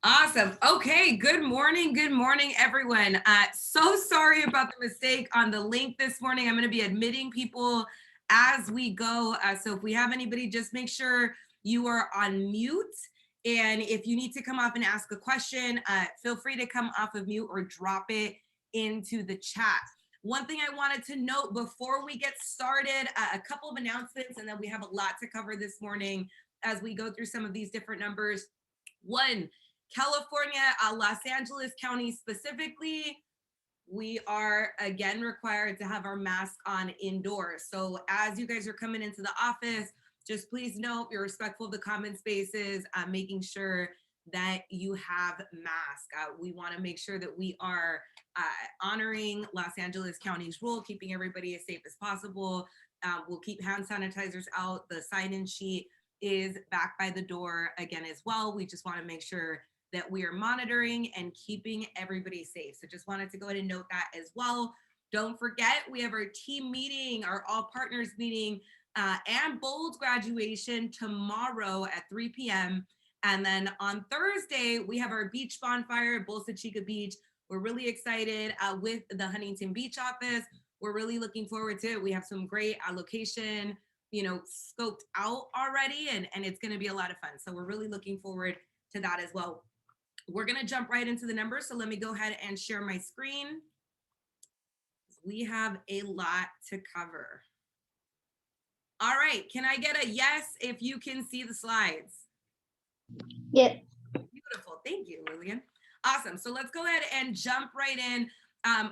Awesome. Okay. Good morning. Good morning, everyone. So sorry about the mistake on the link this morning. I'm going to be admitting people as we go. So if we have anybody, just make sure you are on mute. And if you need to come off and ask a question, feel free to come off of mute or drop it into the chat. One thing I wanted to note before we get started, a couple of announcements, and then we have a lot to cover this morning as we go through some of these different numbers. One, California, Los Angeles County specifically, we are again required to have our mask on indoors. So as you guys are coming into the office, just please note you're respectful of the common spaces, making sure that you have mask. We want to make sure that we are honoring Los Angeles County's rule, keeping everybody as safe as possible. We'll keep hand sanitizers out. The sign-in sheet is back by the door again as well. We just want to make sure that we are monitoring and keeping everybody safe. So just wanted to go ahead and note that as well. Don't forget, we have our team meeting, our all partners meeting, and Bold graduation tomorrow at 3 p.m. And then on Thursday, we have our beach bonfire at Bolsa Chica Beach. We're really excited with the Huntington Beach office. We're really looking forward to it. We have some great location, scoped out already, and it's going to be a lot of fun. So we're really looking forward to that as well. We're going to jump right into the numbers. So let me go ahead and share my screen. We have a lot to cover. All right. Can I get a yes if you can see the slides? Yeah. Beautiful. Thank you, Lillian. Awesome. So let's go ahead and jump right in.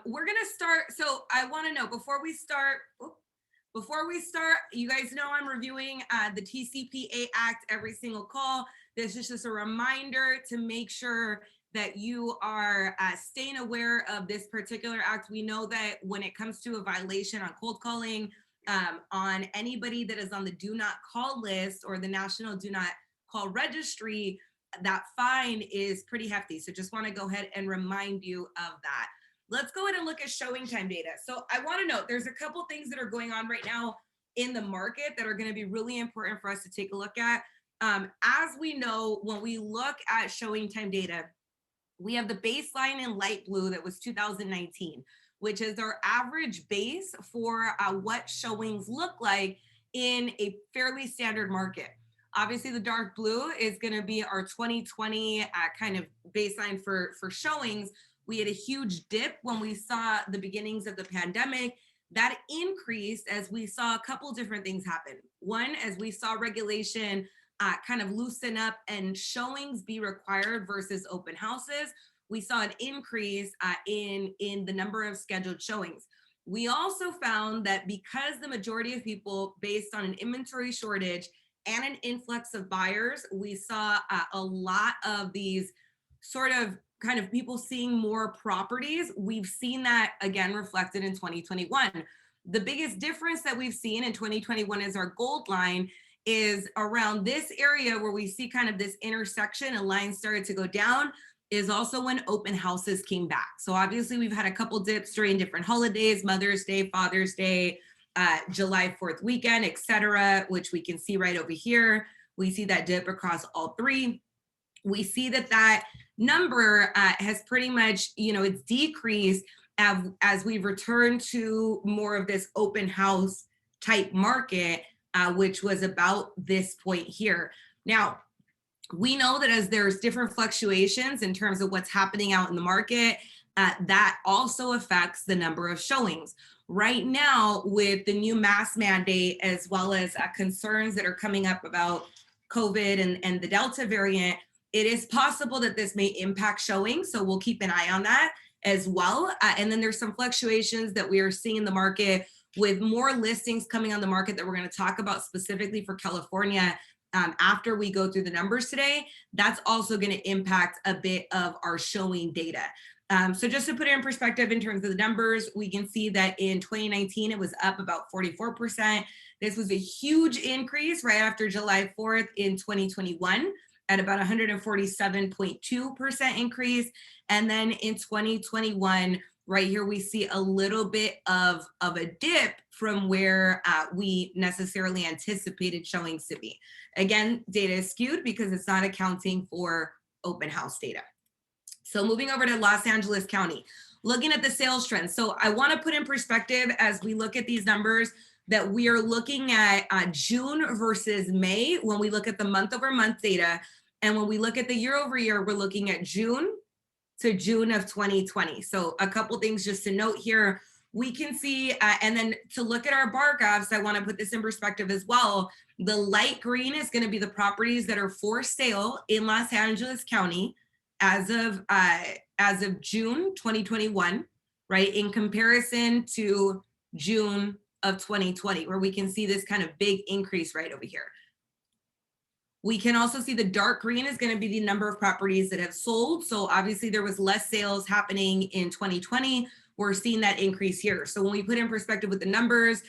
We're going to start. So I want to know before we start, you guys know I'm reviewing the TCPA Act every single call. This is just a reminder to make sure that you are staying aware of this particular act. We know that when it comes to a violation on cold calling, on anybody that is on the do not call list or the National Do Not Call Registry, that fine is pretty hefty. So just want to go ahead and remind you of that. Let's go ahead and look at showing time data. So I want to note there's a couple things that are going on right now in the market that are going to be really important for us to take a look at. As we know, when we look at showing time data, we have the baseline in light blue that was 2019, which is our average base for what showings look like in a fairly standard market. Obviously, the dark blue is going to be our 2020 kind of baseline for showings. We had a huge dip when we saw the beginnings of the pandemic. That increased as we saw a couple different things happen. One, as we saw regulation kind of loosen up and showings be required versus open houses, we saw an increase in the number of scheduled showings. We also found that because the majority of people, based on an inventory shortage and an influx of buyers, we saw a lot of these sort of kind of people seeing more properties. We've seen that again reflected in 2021. The biggest difference that we've seen in 2021 is our gold line is around this area where we see kind of this intersection and lines started to go down is also when open houses came back. So obviously we've had a couple dips during different holidays, Mother's Day, Father's Day, July 4th weekend, etc., which we can see right over here. We see that dip across all three. We see that number has pretty much, it's decreased as we return to more of this open house type market, which was about this point here. Now, we know that as there's different fluctuations in terms of what's happening out in the market, that also affects the number of showings. Right now, with the new mask mandate, as well as concerns that are coming up about COVID and the Delta variant, it is possible that this may impact showings. So we'll keep an eye on that as well. And then there's some fluctuations that we are seeing in the market with more listings coming on the market that we're going to talk about specifically for California after we go through the numbers today. That's also going to impact a bit of our showing data. So just to put it in perspective in terms of the numbers, we can see that in 2019, it was up about 44%. This was a huge increase right after July 4th in 2021 at about 147.2% increase. And then in 2021, right here, we see a little bit of a dip from where we necessarily anticipated showings to be. Again, data is skewed because it's not accounting for open house data. So moving over to Los Angeles County, looking at the sales trends. So I want to put in perspective as we look at these numbers that we are looking at June versus May when we look at the month over month data. And when we look at the year over year, we're looking at June to June of 2020. So a couple things just to note here. We can see, and then to look at our bar graphs, I want to put this in perspective as well. The light green is going to be the properties that are for sale in Los Angeles County as of June 2021, right? In comparison to June of 2020, where we can see this kind of big increase right over here. We can also see the dark green is going to be the number of properties that have sold. So obviously there was less sales happening in 2020. We're seeing that increase here. So when we put in perspective with the numbers,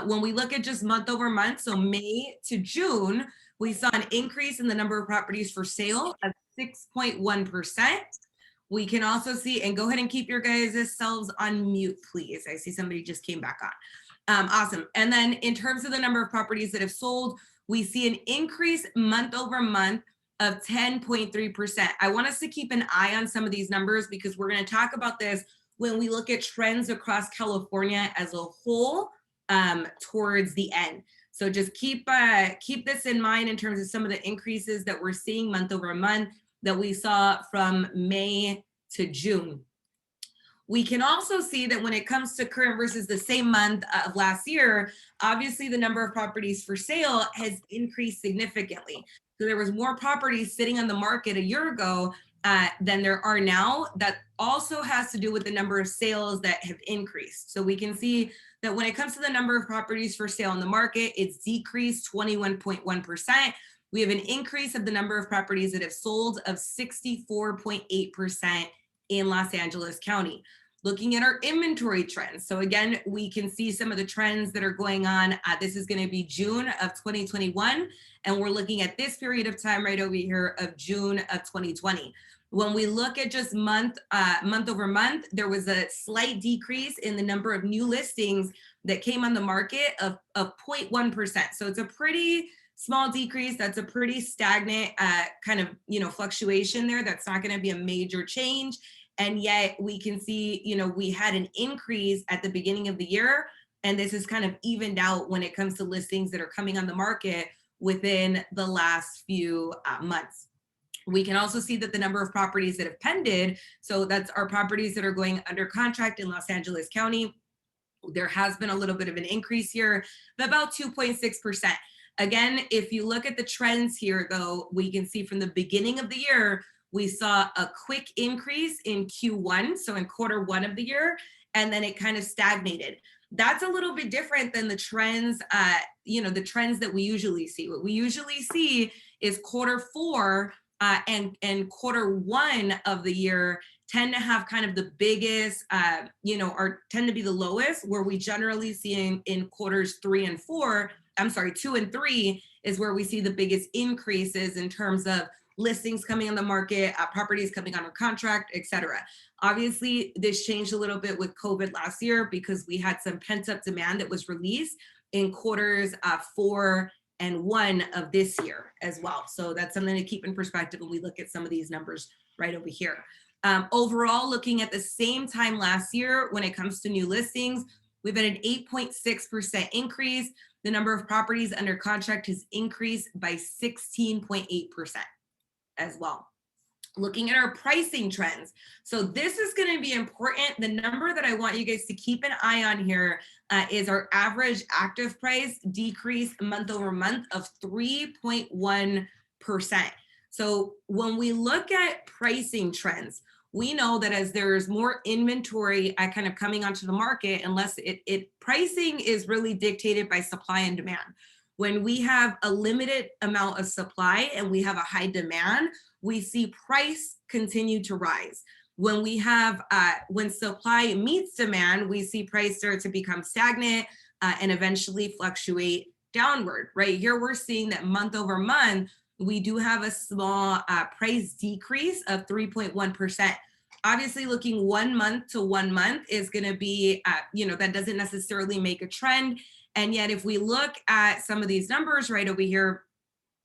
when we look at just month over month, so May to June, we saw an increase in the number of properties for sale of 6.1%. We can also see, and go ahead and keep your guys' selves on mute, please. I see somebody just came back on. Awesome. And then in terms of the number of properties that have sold, we see an increase month over month of 10.3%. I want us to keep an eye on some of these numbers because we're going to talk about this when we look at trends across California as a whole towards the end. So just keep this in mind in terms of some of the increases that we're seeing month over month that we saw from May to June. We can also see that when it comes to current versus the same month of last year, obviously the number of properties for sale has increased significantly. So there was more properties sitting on the market a year ago than there are now. That also has to do with the number of sales that have increased. So we can see that when it comes to the number of properties for sale on the market, it's decreased 21.1%. We have an increase of the number of properties that have sold of 64.8% in Los Angeles County. Looking at our inventory trends. So again, we can see some of the trends that are going on. This is going to be June of 2021. And we're looking at this period of time right over here of June of 2020. When we look at just month over month, there was a slight decrease in the number of new listings that came on the market of 0.1%. So it's a pretty small decrease. That's a pretty stagnant kind of, fluctuation there. That's not going to be a major change. And yet we can see, we had an increase at the beginning of the year, and this is kind of evened out when it comes to listings that are coming on the market within the last few months. We can also see that the number of properties that have pended, so that's our properties that are going under contract in Los Angeles County. There has been a little bit of an increase here, but about 2.6%. Again, if you look at the trends here, though, we can see from the beginning of the year, we saw a quick increase in Q1, so in quarter one of the year, and then it kind of stagnated. That's a little bit different than the trends, the trends that we usually see. What we usually see is quarter four and quarter one of the year tend to have kind of the biggest, or tend to be the lowest, where we generally see in quarters 2 and 3 is where we see the biggest increases in terms of listings coming on the market, properties coming under contract, etc. Obviously, this changed a little bit with COVID last year because we had some pent-up demand that was released in quarters 4 and 1 of this year as well. So that's something to keep in perspective when we look at some of these numbers right over here. Overall, looking at the same time last year, when it comes to new listings, we've had an 8.6% increase. The number of properties under contract has increased by 16.8%. as well. Looking at our pricing trends. So this is going to be important. The number that I want you guys to keep an eye on here is our average active price decrease month over month of 3.1%. So when we look at pricing trends, we know that as there's more inventory kind of coming onto the market, unless pricing is really dictated by supply and demand. When we have a limited amount of supply and we have a high demand, we see price continue to rise. When we have, when supply meets demand, we see price start to become stagnant and eventually fluctuate downward. Right here, we're seeing that month over month, we do have a small price decrease of 3.1%. Obviously, looking 1 month to 1 month is going to be, that doesn't necessarily make a trend. And yet, if we look at some of these numbers right over here,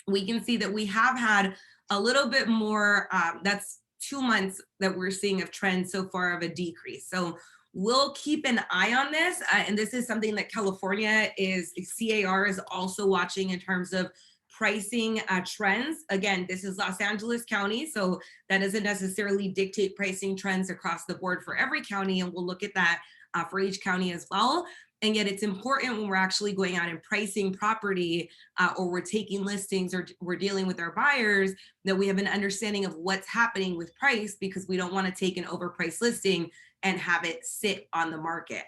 we can see that we have had a little bit more, that's 2 months that we're seeing of trends so far of a decrease. So we'll keep an eye on this. And this is something that California CAR is also watching in terms of pricing trends. Again, this is Los Angeles County, so that doesn't necessarily dictate pricing trends across the board for every county, and we'll look at that for each county as well. And yet it's important when we're actually going out and pricing property or we're taking listings or we're dealing with our buyers that we have an understanding of what's happening with price, because we don't want to take an overpriced listing and have it sit on the market.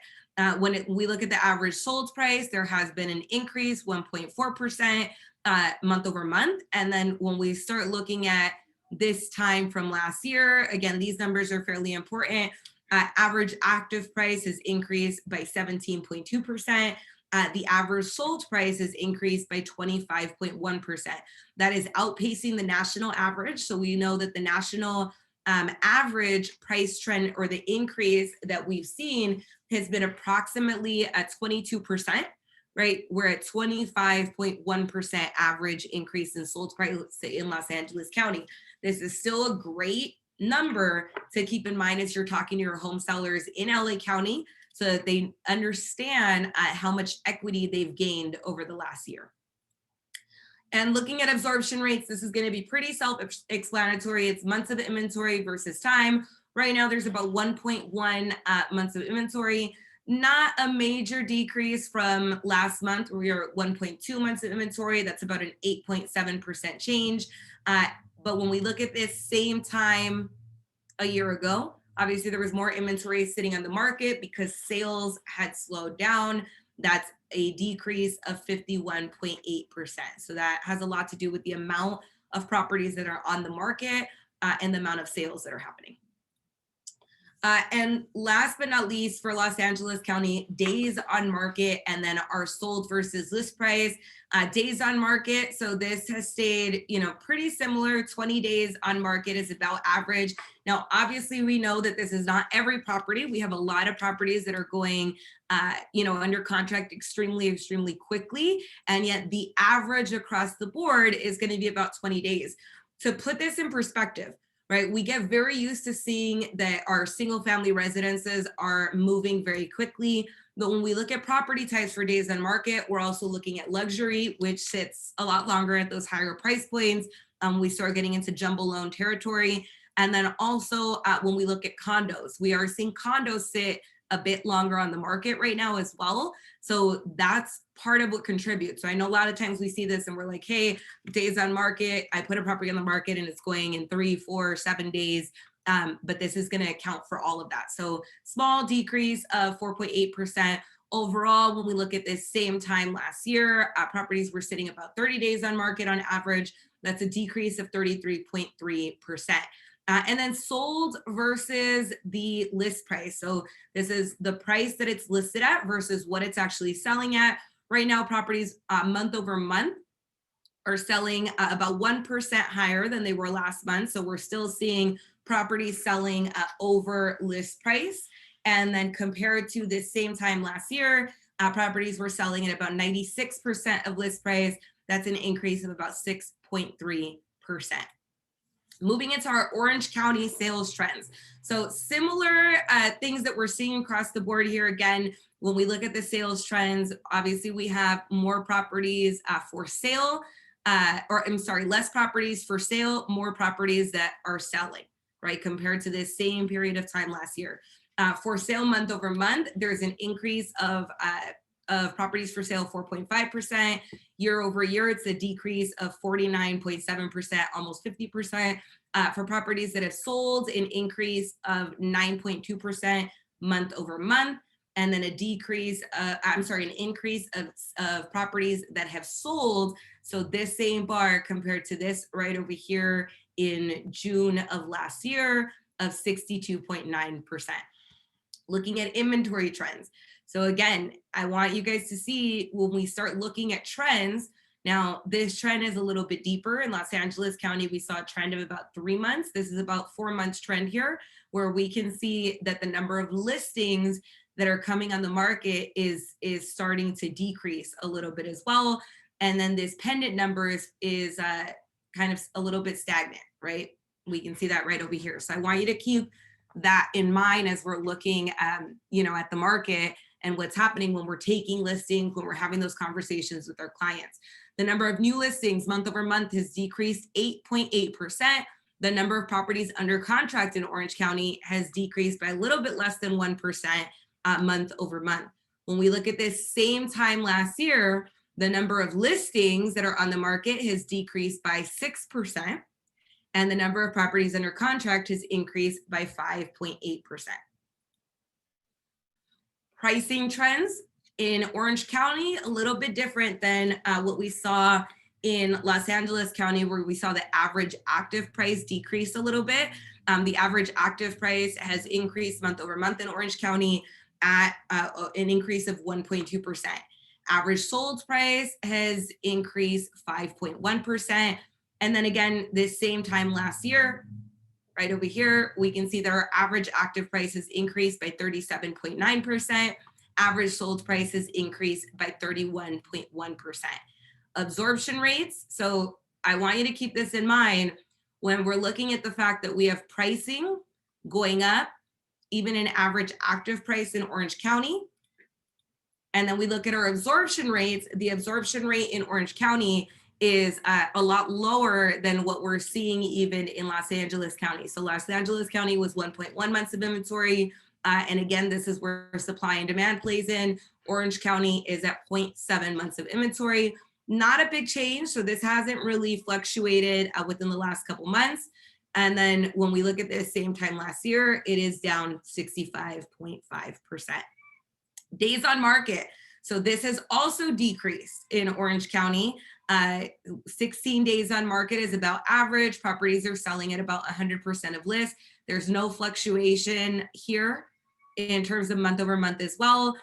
When we look at the average sold price, there has been an increase, 1.4% month over month. And then when we start looking at this time from last year, again, these numbers are fairly important. Average active price has increased by 17.2%. The average sold price has increased by 25.1%. That is outpacing the national average. So we know that the national average price trend, or the increase that we've seen, has been approximately at 22%, right? We're at 25.1% average increase in sold price in Los Angeles County. This is still a great number to keep in mind as you're talking to your home sellers in LA County, so that they understand how much equity they've gained over the last year. And looking at absorption rates, this is going to be pretty self-explanatory. It's months of inventory versus time. Right now, there's about 1.1 months of inventory. Not a major decrease from last month, where we are at 1.2 months of inventory. That's about an 8.7% change. But when we look at this same time a year ago, obviously there was more inventory sitting on the market because sales had slowed down. That's a decrease of 51.8%. So that has a lot to do with the amount of properties that are on the market and the amount of sales that are happening. And last but not least, for Los Angeles County, days on market, and then our sold versus list price. Days on market, so this has stayed, pretty similar. 20 days on market is about average. Now, obviously, we know that this is not every property. We have a lot of properties that are going, under contract extremely, extremely quickly, and yet the average across the board is going to be about 20 days. To put this in perspective, right? We get very used to seeing that our single family residences are moving very quickly. But when we look at property types for days on market, we're also looking at luxury, which sits a lot longer at those higher price points. We start getting into jumbo loan territory. And then also when we look at condos, we are seeing condos sit a bit longer on the market right now as well. So that's part of what contributes. So I know a lot of times we see this and we're like, hey, days on market, I put a property on the market and it's going in 3, 4, 7 days. But this is going to account for all of that. So small decrease of 4.8%. Overall, when we look at this same time last year, properties were sitting about 30 days on market on average. That's a decrease of 33.3%. And then sold versus the list price. So this is the price that it's listed at versus what it's actually selling at. Right now, properties month over month are selling about 1% higher than they were last month. So we're still seeing properties selling over list price. And then compared to this same time last year, properties were selling at about 96% of list price. That's an increase of about 6.3%. Moving into our Orange County sales trends. So similar things that we're seeing across the board here. Again, when we look at the sales trends, obviously we have more properties for sale, less properties for sale, more properties that are selling, right? Compared to this same period of time last year. For sale month over month, there's an increase of properties for sale, 4.5%. Year over year, it's a decrease of 49.7%, almost 50%. For properties that have sold, an increase of 9.2% month over month. And then an increase of properties that have sold. So this same bar compared to this right over here in June of last year of 62.9%. Looking at inventory trends. So again, I want you guys to see when we start looking at trends. Now, this trend is a little bit deeper. In Los Angeles County, we saw a trend of about 3 months. This is about 4 months trend here, where we can see that the number of listings that are coming on the market is starting to decrease a little bit as well. And then this pendant number is kind of a little bit stagnant, right? We can see that right over here. So I want you to keep that in mind as we're looking at the market and what's happening when we're taking listings, when we're having those conversations with our clients. The number of new listings month over month has decreased 8.8%. The number of properties under contract in Orange County has decreased by a little bit less than 1% month over month. When we look at this same time last year, the number of listings that are on the market has decreased by 6%, and the number of properties under contract has increased by 5.8%. Pricing trends in Orange County, a little bit different than what we saw in Los Angeles County, where we saw the average active price decrease a little bit. The average active price has increased month over month in Orange County at an increase of 1.2%. Average sold price has increased 5.1%. And then again, this same time last year, right over here, we can see that our average active price has increased by 37.9%. Average sold price has increased by 31.1%. Absorption rates. So I want you to keep this in mind when we're looking at the fact that we have pricing going up, even an average active price in Orange County. And then we look at our absorption rates. The absorption rate in Orange County is a lot lower than what we're seeing even in Los Angeles County. So Los Angeles County was 1.1 months of inventory. And again, this is where supply and demand plays in. Orange County is at 0.7 months of inventory. Not a big change. So this hasn't really fluctuated within the last couple months. And then when we look at the same time last year, it is down 65.5%. Days on market. So this has also decreased in Orange County. 16 days on market is about average. Properties are selling at about 100% of list. There's no fluctuation here in terms of month over month as well.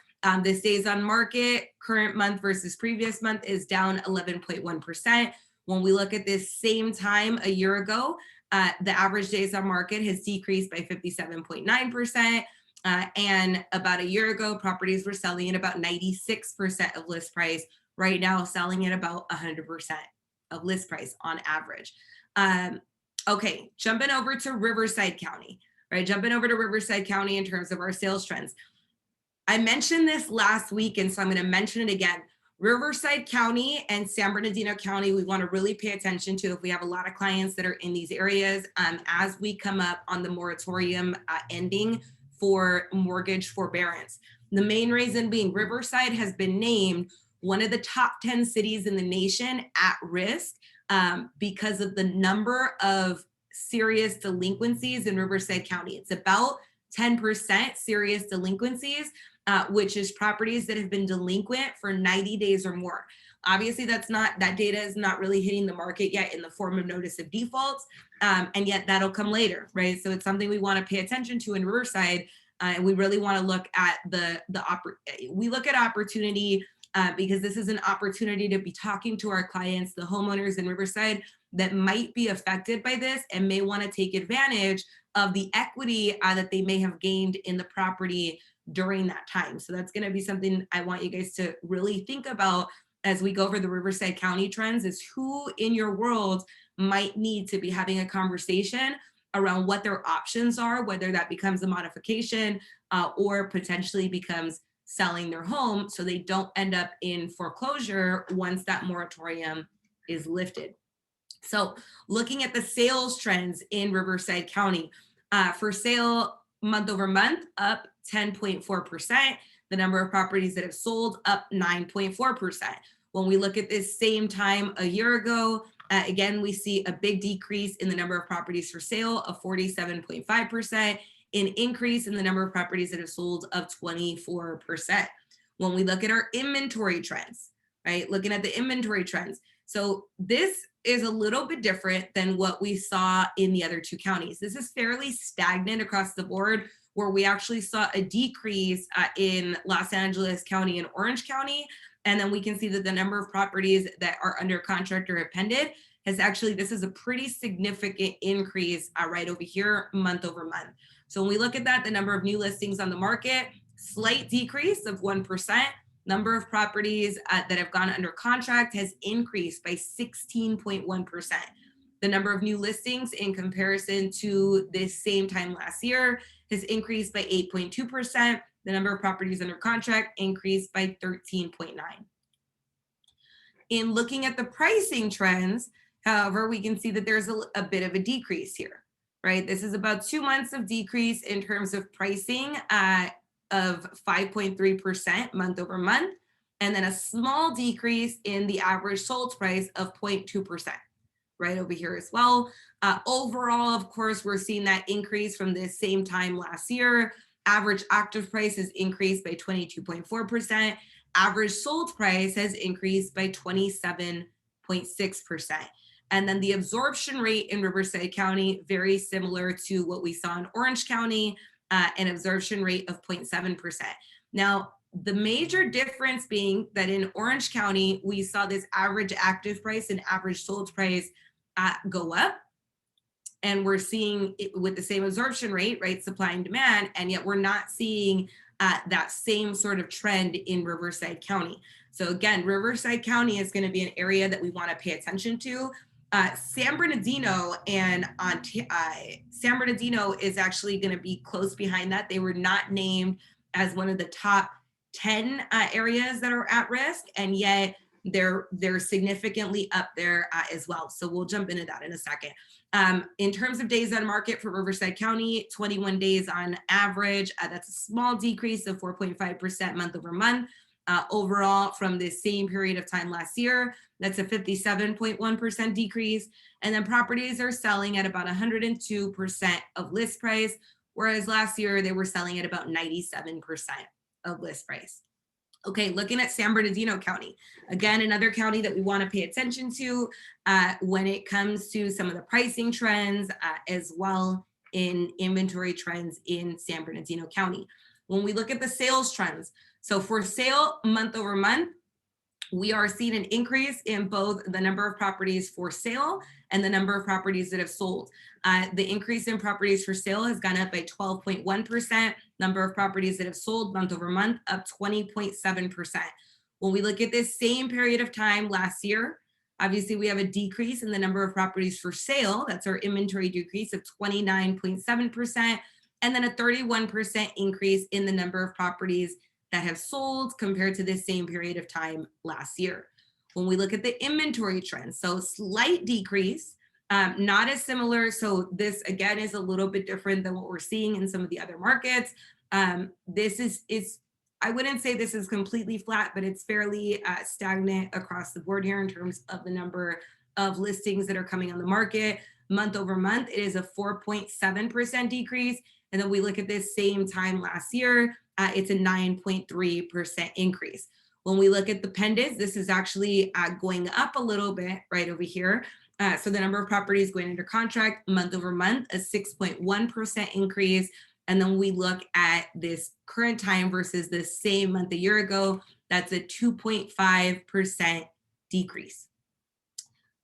This days on market, current month versus previous month, is down 11.1%. When we look at this same time a year ago, the average days on market has decreased by 57.9%. And about a year ago, properties were selling at about 96% of list price. Right now, selling at about 100% of list price on average. Okay, jumping over to Riverside County, right? Jumping over to Riverside County in terms of our sales trends. I mentioned this last week, and so I'm going to mention it again. Riverside County and San Bernardino County, we want to really pay attention to if we have a lot of clients that are in these areas as we come up on the moratorium ending for mortgage forbearance. The main reason being Riverside has been named one of the top 10 cities in the nation at risk because of the number of serious delinquencies in Riverside County. It's about 10% serious delinquencies, which is properties that have been delinquent for 90 days or more. Obviously, that data is not really hitting the market yet in the form of notice of defaults, and yet that'll come later, right? So it's something we want to pay attention to in Riverside, and we really want to look at we look at opportunity because this is an opportunity to be talking to our clients, the homeowners in Riverside that might be affected by this and may want to take advantage of the equity that they may have gained in the property during that time. So that's going to be something I want you guys to really think about as we go over the Riverside County trends, is who in your world might need to be having a conversation around what their options are, whether that becomes a modification or potentially becomes selling their home so they don't end up in foreclosure once that moratorium is lifted. So looking at the sales trends in Riverside County, for sale month over month, up 10.4%. The number of properties that have sold up 9.4%. When we look at this same time a year ago, again, we see a big decrease in the number of properties for sale of 47.5%, an increase in the number of properties that have sold of 24%. When we look at our inventory trends, right? Looking at the inventory trends. So this is a little bit different than what we saw in the other two counties. This is fairly stagnant across the board, where we actually saw a decrease in Los Angeles County and Orange County. And then we can see that the number of properties that are under contract or have pended has actually, this is a pretty significant increase right over here, month over month. So when we look at that, the number of new listings on the market, slight decrease of 1%. Number of properties that have gone under contract has increased by 16.1%. The number of new listings in comparison to this same time last year has increased by 8.2%. The number of properties under contract increased by 13.9. In looking at the pricing trends, however, we can see that there's a bit of a decrease here, right? This is about 2 months of decrease in terms of pricing of 5.3% month over month, and then a small decrease in the average sold price of 0.2%, right over here as well. Overall, of course, we're seeing that increase from this same time last year. Average active price has increased by 22.4%. Average sold price has increased by 27.6%. And then the absorption rate in Riverside County, very similar to what we saw in Orange County, an absorption rate of 0.7%. Now, the major difference being that in Orange County, we saw this average active price and average sold price go up. And we're seeing it with the same absorption rate, right? Supply and demand, and yet we're not seeing that same sort of trend in Riverside County. So again, Riverside County is going to be an area that we want to pay attention to. San Bernardino and San Bernardino is actually going to be close behind that. They were not named as one of the top 10 areas that are at risk, and yet they're significantly up there as well. So we'll jump into that in a second. In terms of days on market for Riverside County, 21 days on average. That's a small decrease of 4.5% month over month. Overall, from the same period of time last year, that's a 57.1% decrease. And then properties are selling at about 102% of list price, whereas last year they were selling at about 97% of list price. Okay, looking at San Bernardino County, again, another county that we want to pay attention to when it comes to some of the pricing trends as well in inventory trends in San Bernardino County. When we look at the sales trends, so for sale month over month, we are seeing an increase in both the number of properties for sale and the number of properties that have sold. The increase in properties for sale has gone up by 12.1%. Number of properties that have sold month over month up 20.7%. When we look at this same period of time last year, obviously we have a decrease in the number of properties for sale. That's our inventory decrease of 29.7%. And then a 31% increase in the number of properties that have sold compared to this same period of time last year. When we look at the inventory trends, so slight decrease, not as similar. So this again is a little bit different than what we're seeing in some of the other markets. This is I wouldn't say this is completely flat, but it's fairly stagnant across the board here in terms of the number of listings that are coming on the market. Month over month, it is a 4.7% decrease. And then we look at this same time last year, it's a 9.3% increase. When we look at the pendants, this is actually going up a little bit right over here. So the number of properties going under contract month over month, a 6.1% increase. And then we look at this current time versus the same month a year ago, that's a 2.5% decrease.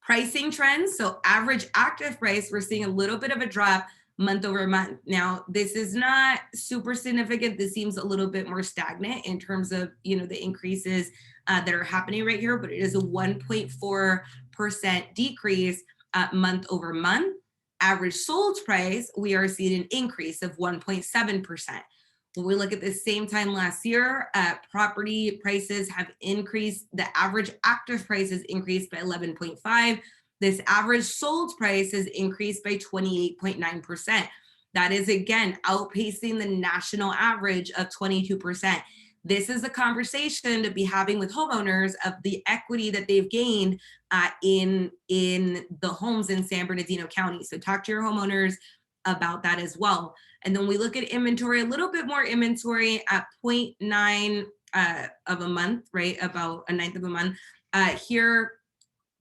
Pricing trends, so average active price, we're seeing a little bit of a drop month over month. Now, this is not super significant. This seems a little bit more stagnant in terms of, the increases that are happening right here, but it is a 1.4% decrease month over month. Average sold price, we are seeing an increase of 1.7%. When we look at the same time last year, property prices have increased. The average active price has increased by 11.5%. This average sold price has increased by 28.9%. That is, again, outpacing the national average of 22%. This is a conversation to be having with homeowners of the equity that they've gained in the homes in San Bernardino County. So talk to your homeowners about that as well. And then we look at inventory, a little bit more inventory at 0.9 of a month, right? About a ninth of a month. Here,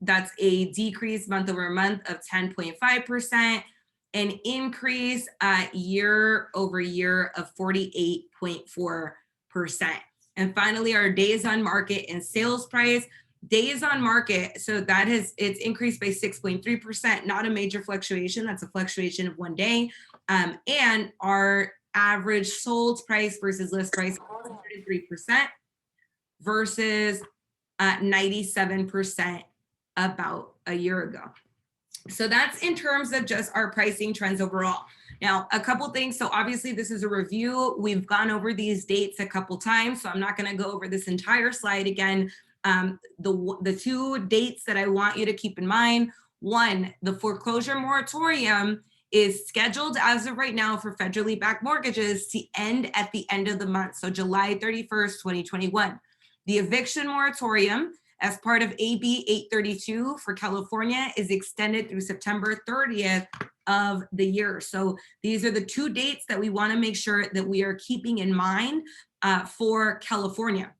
that's a decrease month over month of 10.5%, an increase year over year of 48.4%. And finally, our days on market and sales price. Days on market, so it's increased by 6.3%, not a major fluctuation. That's a fluctuation of 1 day. And our average sold price versus list price, 103% versus 97% about a year ago. So that's in terms of just our pricing trends overall. Now, a couple things. So obviously this is a review. We've gone over these dates a couple times, so I'm not going to go over this entire slide again. The two dates that I want you to keep in mind: one, the foreclosure moratorium is scheduled as of right now for federally backed mortgages to end at the end of the month, so July 31st, 2021. The eviction moratorium, as part of AB 832 for California, is extended through September 30th of the year. So these are the two dates that we want to make sure that we are keeping in mind for California.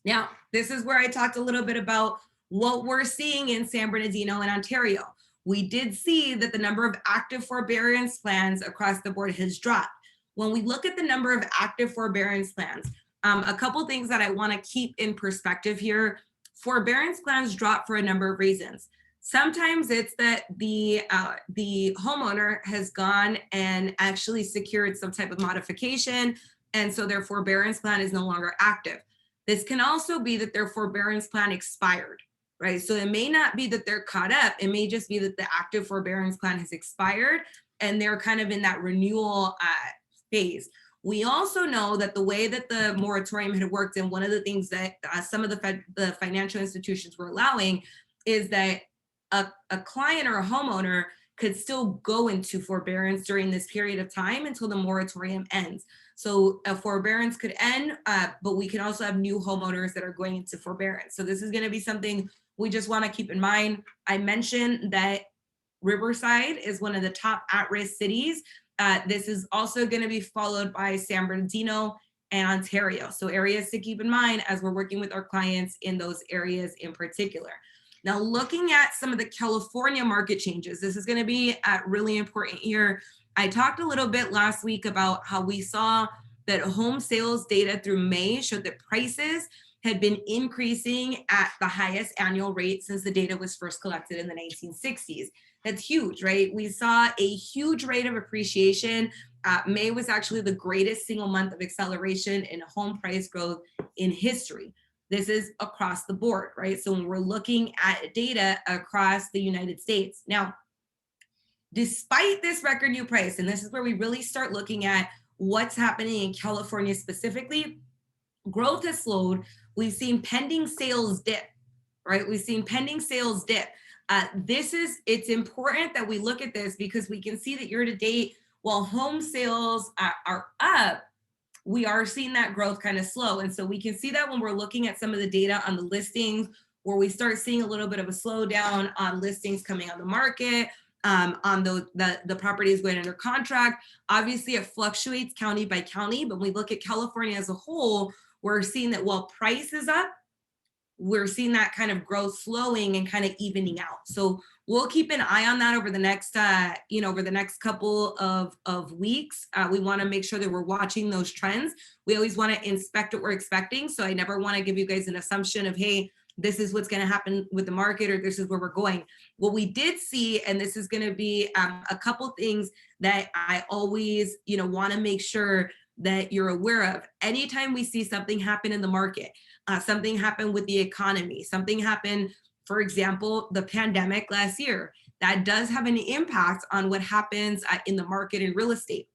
Now, this is where I talked a little bit about what we're seeing in San Bernardino and Ontario. We did see that the number of active forbearance plans across the board has dropped. When we look at the number of active forbearance plans, a couple things that I want to keep in perspective here. Forbearance plans drop for a number of reasons. Sometimes it's that the homeowner has gone and actually secured some type of modification, and so their forbearance plan is no longer active. This can also be that their forbearance plan expired, right? So it may not be that they're caught up. It may just be that the active forbearance plan has expired and they're kind of in that renewal phase. We also know that the way that the moratorium had worked, and one of the things that some of the financial institutions were allowing, is that a client or a homeowner could still go into forbearance during this period of time until the moratorium ends. So a forbearance could end, but we can also have new homeowners that are going into forbearance. So this is going to be something we just want to keep in mind. I mentioned that Riverside is one of the top at-risk cities. This is also going to be followed by San Bernardino and Ontario. So areas to keep in mind as we're working with our clients in those areas in particular. Now, looking at some of the California market changes, this is going to be really important here. I talked a little bit last week about how we saw that home sales data through May showed that prices had been increasing at the highest annual rate since the data was first collected in the 1960s. That's huge, right? We saw a huge rate of appreciation. May was actually the greatest single month of acceleration in home price growth in history. This is across the board, right? So when we're looking at data across the United States. Now, despite this record new price, and this is where we really start looking at what's happening in California specifically, growth has slowed. We've seen pending sales dip, right? We've seen pending sales dip. It's important that we look at this because we can see that year to date, while home sales are up, we are seeing that growth kind of slow. And so we can see that when we're looking at some of the data on the listings, where we start seeing a little bit of a slowdown on listings coming on the market, on the properties going under contract. Obviously, it fluctuates county by county, but when we look at California as a whole, we're seeing that while price is up, we're seeing that kind of growth slowing and kind of evening out. So we'll keep an eye on that over the next, over the next couple of weeks. We want to make sure that we're watching those trends. We always want to inspect what we're expecting. So I never want to give you guys an assumption of, hey, this is what's going to happen with the market, or this is where we're going. What we did see, and this is going to be a couple things that I always, want to make sure that you're aware of. Anytime we see something happen in the market, something happen with the economy, something happen, for example, the pandemic last year, that does have an impact on what happens in the market in real estate.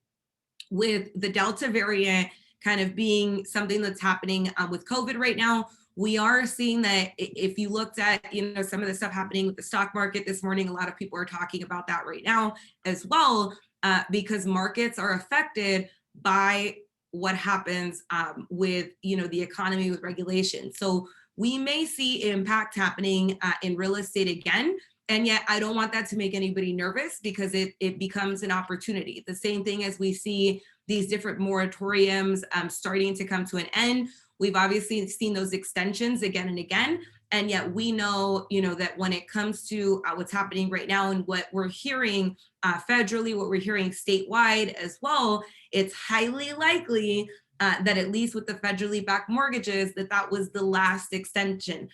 With the Delta variant kind of being something that's happening with COVID right now, we are seeing that if you looked at, some of the stuff happening with the stock market this morning, a lot of people are talking about that right now as well, because markets are affected by what happens with, the economy, with regulation. So we may see impact happening in real estate again. And yet I don't want that to make anybody nervous, because it becomes an opportunity. The same thing as we see these different moratoriums starting to come to an end. We've obviously seen those extensions again and again. And yet we know, that when it comes to what's happening right now and what we're hearing federally, what we're hearing statewide as well, it's highly likely that at least with the federally backed mortgages, that was the last extension.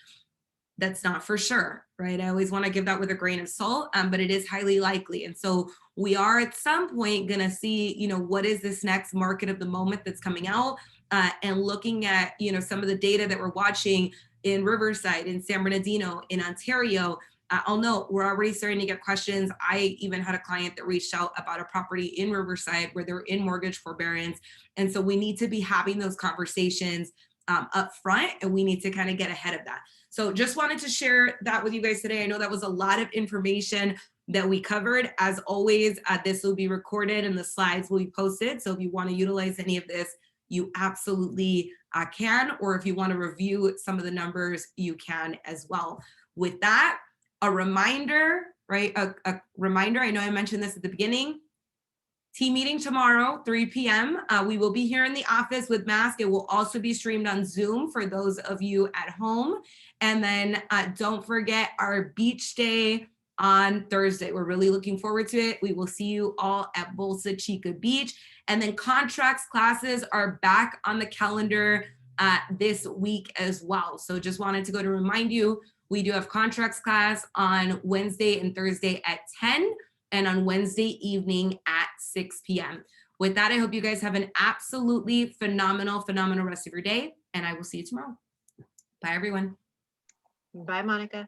That's not for sure, right? I always want to give that with a grain of salt, but it is highly likely. And so we are at some point going to see, what is this next market of the moment that's coming out, and looking at, some of the data that we're watching in Riverside, in San Bernardino, in Ontario, I'll note we're already starting to get questions. I even had a client that reached out about a property in Riverside where they're in mortgage forbearance. And so we need to be having those conversations up front, and we need to kind of get ahead of that. So just wanted to share that with you guys today. I know that was a lot of information that we covered. As always, this will be recorded and the slides will be posted. So if you want to utilize any of this, you absolutely can, or if you want to review some of the numbers, you can as well. With that, a reminder, right? A reminder, I know I mentioned this at the beginning, team meeting tomorrow, 3 p.m. We will be here in the office with masks. It will also be streamed on Zoom for those of you at home. And then don't forget our beach day on Thursday. We're really looking forward to it. We will see you all at Bolsa Chica Beach. And then contracts classes are back on the calendar this week as well. So just wanted to go to remind you, we do have contracts class on Wednesday and Thursday at 10 and on Wednesday evening at 6 p.m. With that, I hope you guys have an absolutely phenomenal rest of your day, and I will see you tomorrow. Bye, everyone. Bye, Monica.